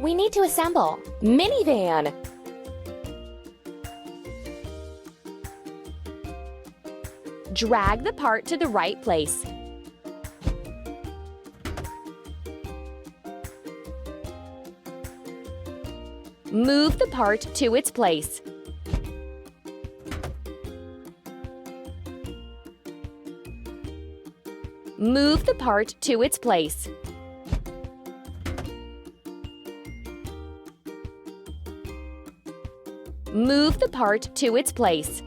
We need to assemble. Minivan. Drag the part to the right place. Move the part to its place. Move the part to its place. Move the part to its place.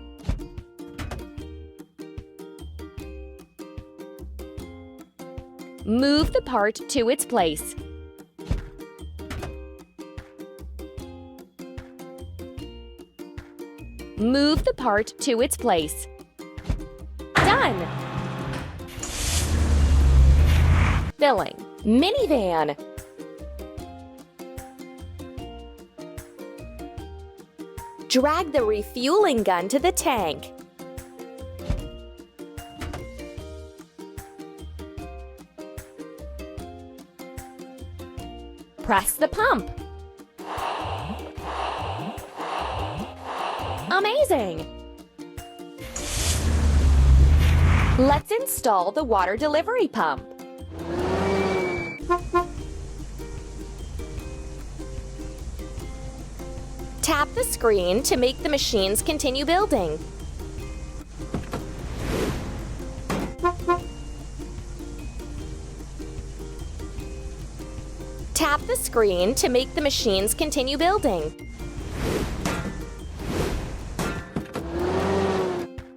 Move the part to its place. Move the part to its place. Done! Filling. Minivan. Drag the refueling gun to the tank. Press the pump. Amazing! Let's install the water delivery pump. Tap the screen to make the machines continue building. Tap the screen to make the machines continue building.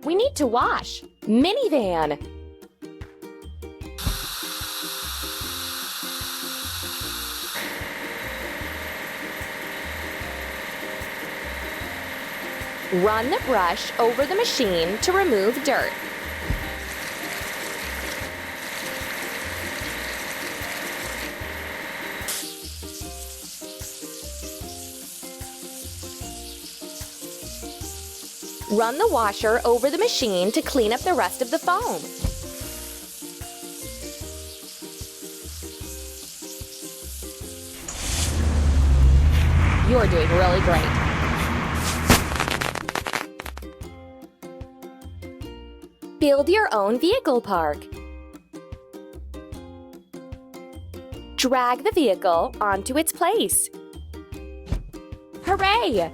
We need to wash. Minivan. Run the brush over the machine to remove dirt. Run the washer over the machine to clean up the rest of the foam. You're doing really great. Build your own vehicle park. Drag the vehicle onto its place. Hooray!